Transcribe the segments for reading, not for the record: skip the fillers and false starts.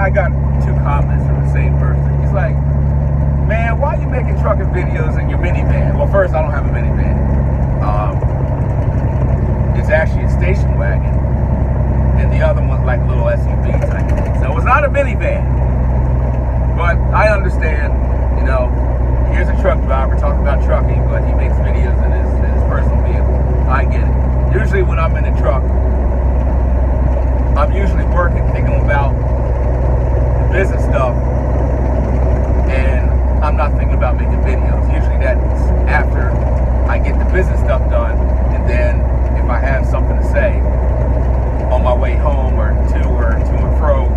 I got 2 comments from the same person. He's like, man, why are you making trucking videos in your minivan? Well, first, I don't have a minivan. It's actually a station wagon. And the other one's like a little SUV type thing. So it's not a minivan. But I understand, you know, here's a truck driver talking about trucking, but he makes videos in his personal vehicle. I get it. Usually when I'm in a truck, I'm usually working, thinking about business stuff, and I'm not thinking about making videos. Usually that's after I get the business stuff done, and then if I have something to say on my way home or to and fro,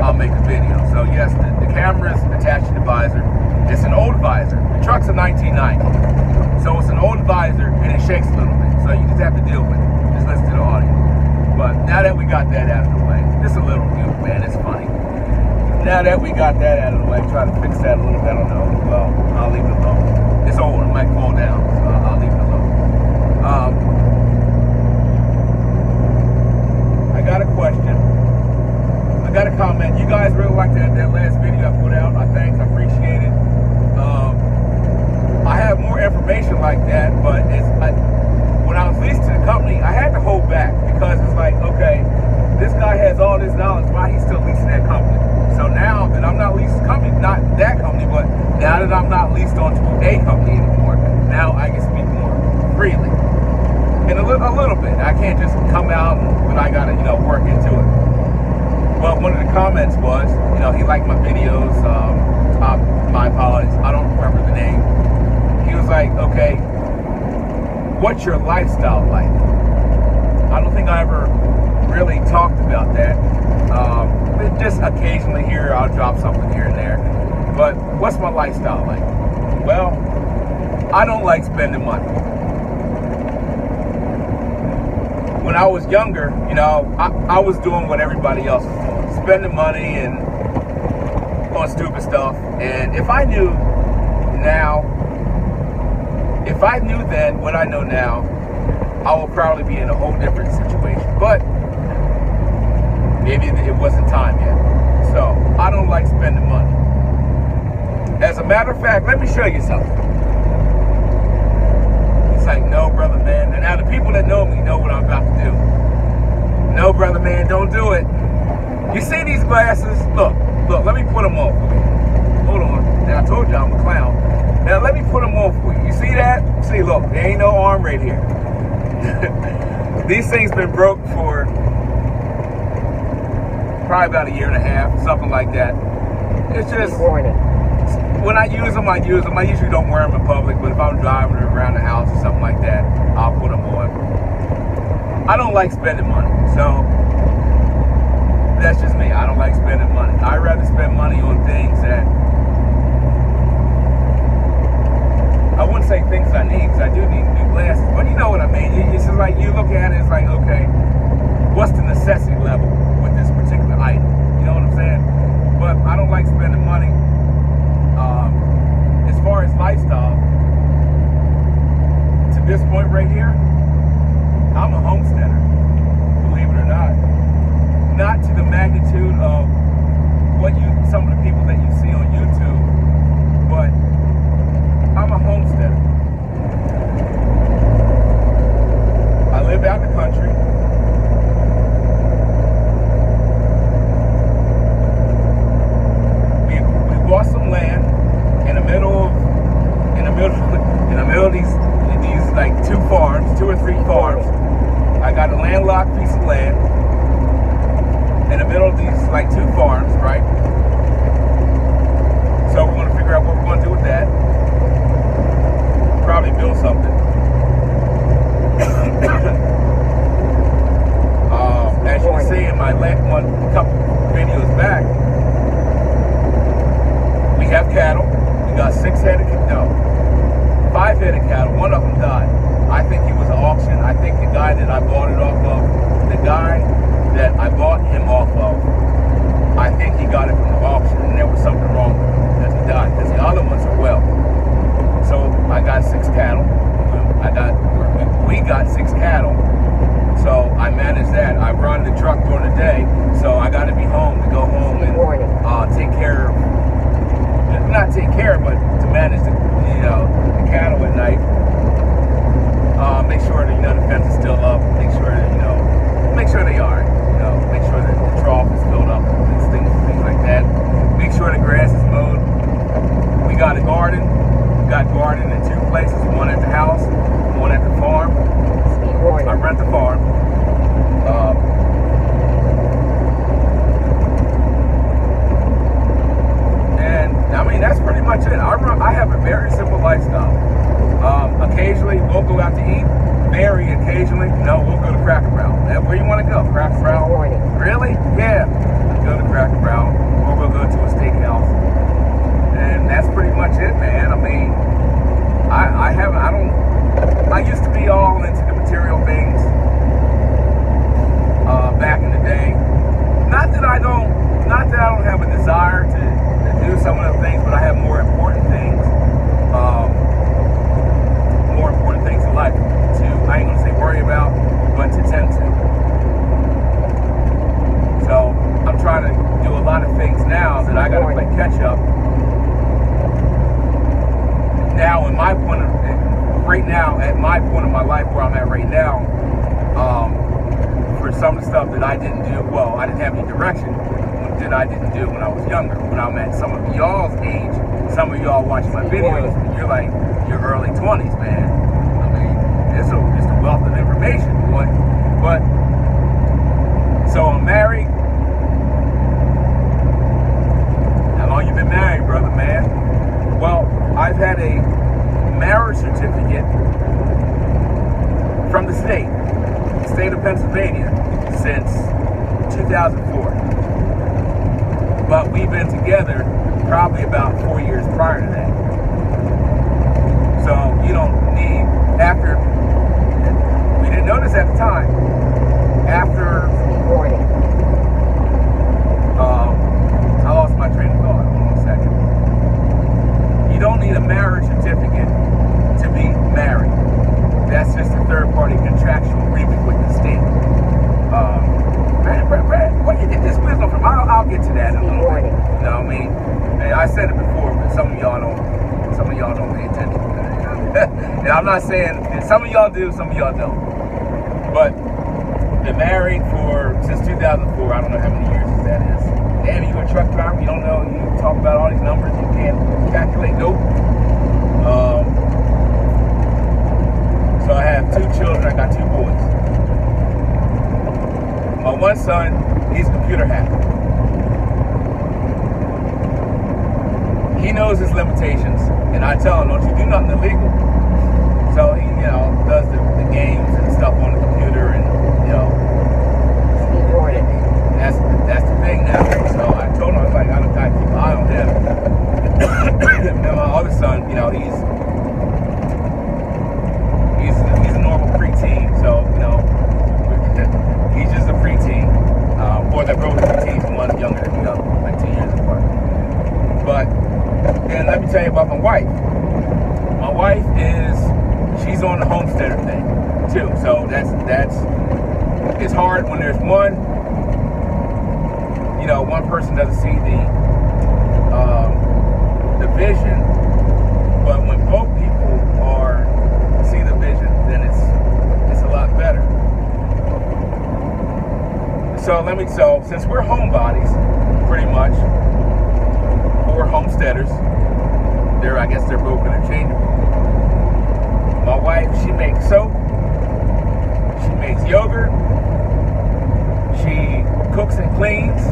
I'll make a video. So yes, the camera is attached to the visor. It's an old visor. The truck's a 1990, so it's an old visor and it shakes a little bit. So you just have to deal with it. Just listen to the audio. But now that we got that out of the way, just a little humor, man. It's funny. Now that we got that out of the way, try to fix that a little bit. I don't know. Well, I'll leave it alone. It's old. It might fall down, so I'll leave it alone. I got a question. I got a comment. You guys really liked that last video I put out. I appreciate it. I have more information like that, but when I was leased to the company, I had to hold back because it's like, okay, this guy has all this knowledge. Why he's still leasing that company? So now that I'm not leased to the company, not that company, but now that I'm not leased onto a company anymore, now I can speak more freely. And a little bit. I can't just come out and I gotta, work into it. But one of the comments was, he liked my videos. My apologies, I don't remember the name. He was like, okay, what's your lifestyle like? I don't think I ever really talked about that. But just occasionally here, I'll drop something here and there. But what's my lifestyle like? Well, I don't like spending money. When I was younger, I was doing what everybody else was doing, spending money and on stupid stuff. And if I knew then what I know now, I will probably be in a whole different situation. But maybe it wasn't time yet. So I don't like spending money. As a matter of fact, let me show you something. It's like, no, brother, man. And now the people that know me know what I'm about to do. No, brother, man, don't do it. You see these glasses? Look, let me put them on for you. Hold on. Now, I told you I'm a clown. Now, let me put them on for you. You see that? See, look, there ain't no arm right here. These things been broke for probably about a year and a half, something like that. It's just, when I use them, I use them. I usually don't wear them in public, but if I'm driving around the house or something like that, I'll put them on. I don't like spending money, so that's just me. I don't like spending money. I'd rather spend money on things that, I wouldn't say things I need, because I do need new glasses, but you know what I mean. It's just like, you look at it, it's like, okay, what's the necessity level with this particular item? You know what I'm saying? But I don't like spending money. As far as lifestyle, to this point right here, I'm a homesteader, believe it or not. Not to the magnitude of some of the people that you see on YouTube, but I'm a homesteader. I live out in the country. We bought some land in the middle of these like 2 or 3 farms. I got a landlocked piece of land in the middle of these like 2 farms, right? So we're gonna figure out what we're gonna do with that. Probably build something. As you can see in my couple videos back, we have cattle. We got 5 head of cattle. One of them died. I think he was an auction. I think the guy that I bought it off of, I think he got it from the auction, and there was something wrong with him because he died. Because the other ones are well. So I got 6 cattle. running the truck during the day, so I got to be home to go home and take care of, not take care, but to manage the cattle at night. Make sure that the fence is still up. Make sure that make sure they are. Make sure that the trough is filled up. Things like that. Make sure the grass is mowed. We got a garden. We got garden in 2 places. One at the house, one at the farm. I rent the farm. And I mean, that's pretty much it. I have a very simple lifestyle. Occasionally we'll go out to eat. Very occasionally, we'll go to Cracker Barrel. Where you want to go? Cracker Barrel? Really? Yeah. We'll go to Cracker Barrel, or we'll go to a steakhouse. And that's pretty much it, man. I mean, I used to be all into the material things back in the day. Not that I don't have a desire to do some of the things, but I have more important things in life to, I ain't gonna say worry about, but to tend to. So I'm trying to do a lot of things now that I gotta play catch up. Now at my point of my life where I'm at right now, for some of the stuff that I didn't do, well, I didn't have any direction that I didn't do when I was younger. When I'm at some of y'all's age, some of y'all watch my videos, and you're like your early 20s, man. I mean, it's a wealth of information, boy. But so I'm married. How long you been married, brother, man? Well, I've had a marriage certificate from the state of Pennsylvania since 2004. But we've been together probably about 4 years prior to that. So you don't need, after, we didn't notice at the time, after, I lost my train of thought, hold on a second. You don't need a marriage certificate to be married. That's just a third-party contractual agreement with the state. Brad, where you get this wisdom from? I'll get to that in a little bit. You know what I mean? Hey, I said it before, but some of y'all don't pay attention. And I'm not saying, some of y'all do, some of y'all don't. But been married since 2004. I don't know how many years that is. Damn, you a truck driver? You don't know? You talk about all these numbers you can't calculate? Nope. So I have 2 children. I got 2 boys. My one son, he's a computer hacker. He knows his limitations, and I tell him, don't you do nothing illegal. So he, does the games and stuff on the computer, and that's the thing now. So I told him, I was like, I gotta keep an eye on him. And then my other son, he's a normal preteen, so he's just a preteen. Boys that grow with preteens, one younger than the other, like 2 years apart. But then let me tell you about my wife. My wife she's on the homesteader thing too. So it's hard when there's one person doesn't see the vision, but when both people see the vision, then it's a lot better. So since we're homebodies, pretty much, or homesteaders, I guess they're both interchangeable. My wife, she makes soap, she makes yogurt, she cooks and cleans,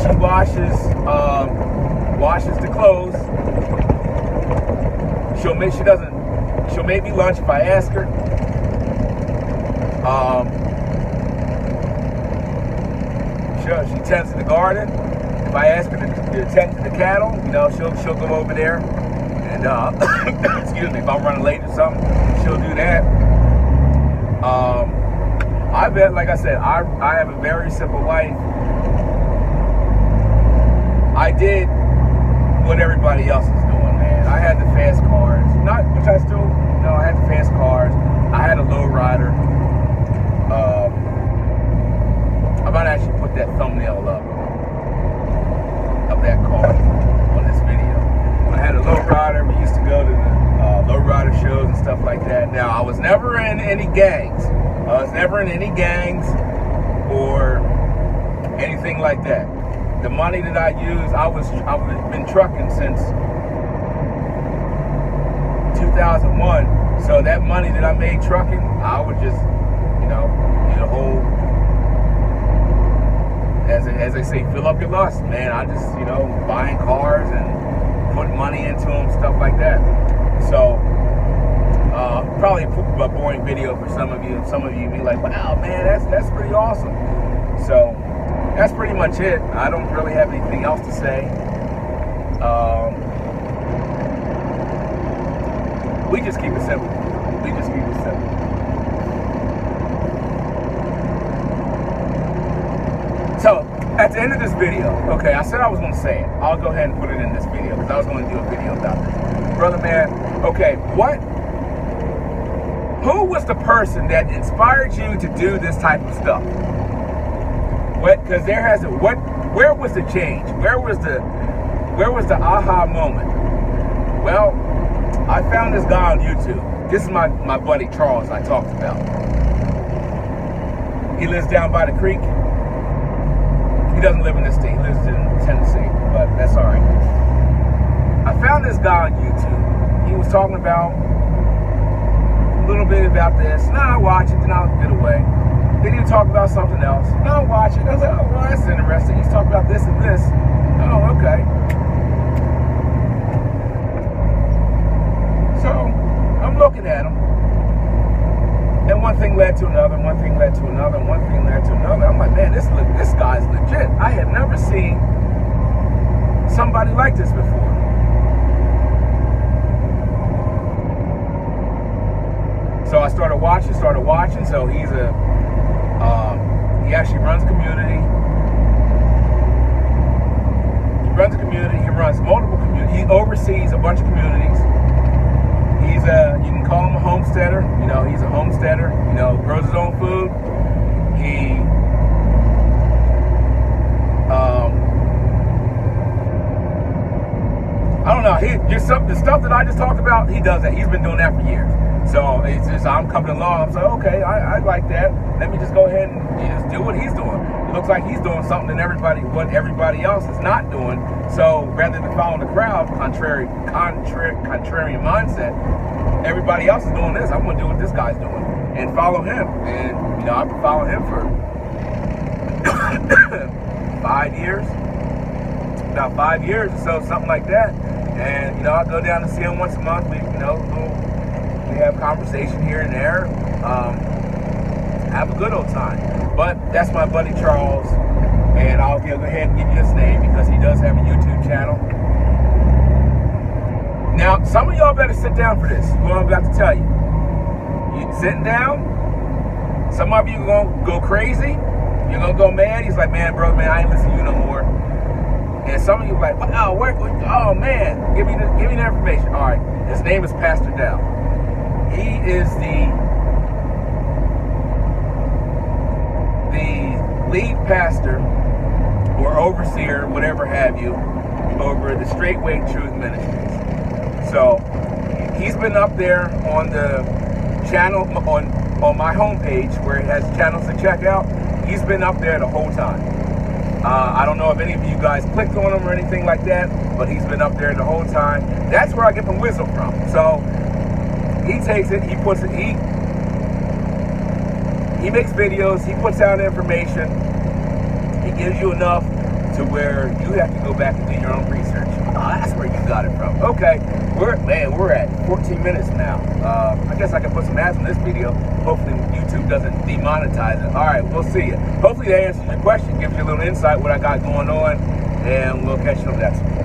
she washes the clothes. She'll make me lunch if I ask her. She tends to the garden. If I ask her to tend to the cattle, she'll go over there. And excuse me, if I'm running late or something, she'll do that. Like I said, I have a very simple life. I did what everybody else is doing, man. I had the fast cars, I had the fast cars. I had a low rider. put that thumbnail up of that car on this video. I had a lowrider. We used to go to the lowrider shows and stuff like that. Now, I was never in any gangs. Or anything like that. The money that I use, I've been trucking since 2001. So that money that I made trucking, I would just, you know, get a whole, as they say, fill up your lust, man. I just, you know, buying cars and putting money into them, stuff like that. So, probably a boring video for some of you. Some of you be like, wow, man, that's pretty awesome. So, that's pretty much it. I don't really have anything else to say. We just keep it simple. So, at the end of this video, okay, I said I was going to say it. I'll go ahead and put it in this video because I was going to do a video about this. Brother man, okay, who was the person that inspired you to do this type of stuff? Because where was the change? Where was the aha moment? Well, I found this guy on YouTube. This is my buddy Charles I talked about. He lives down by the creek. He doesn't live in this state. He lives in Tennessee, but that's all right. I found this guy on YouTube. He was talking about a little bit about this. And I watch it, then I'll get away. Then he'll talk about something else. And I'll watch it. I was like, oh, well, that's interesting. He's talking about this and this. Oh, okay. So I'm looking at him. And one thing led to another, and one thing led to another, and one thing led to another. I'm like, man, this guy's legit. I had never seen somebody like this before. So I started watching. So he actually runs a community. He runs multiple communities. He oversees a bunch of communities. You can call him a homesteader. You know, he's a homesteader. You know, grows his own food. I don't know. The stuff that I just talked about, he does that. He's been doing that for years. So it's just, I'm coming along. I'm saying, okay, I like that. Let me just go ahead and just do what he's doing. It looks like he's doing something that what everybody else is not doing. So rather than following the crowd, contrarian mindset, everybody else is doing this. I'm going to do what this guy's doing and follow him. And, you know, I've been following him for 5 years. About 5 years or so, something like that. And, you know, I go down to see him once a month. We have conversation here and there. Have a good old time. But that's my buddy Charles. And I'll go ahead and give you his name because he does have a YouTube channel. Now, some of y'all better sit down for this. What I'm about to tell you. You sitting down. Some of you are going to go crazy. You're going to go mad. He's like, man, brother, man, I ain't listening to you no more. And some of you are like, wow, oh, man, give me the information. All right, his name is Pastor Dow. He is the lead pastor or overseer, whatever have you, over the Straightway Truth Ministries. So he's been up there on the channel, on my homepage where it has channels to check out. He's been up there the whole time. I don't know if any of you guys clicked on him or anything like that, but he's been up there the whole time. That's where I get my wisdom from. So he takes it, he puts it, he makes videos, he puts out information, he gives you enough to where you have to go back and do your own research. Oh, that's where you got it from. Okay, we're at 14 minutes now. I guess I can put some ads on this video. Hopefully YouTube doesn't demonetize it. All right, we'll see you. Hopefully that answers your question, gives you a little insight what I got going on, and we'll catch you on the next one.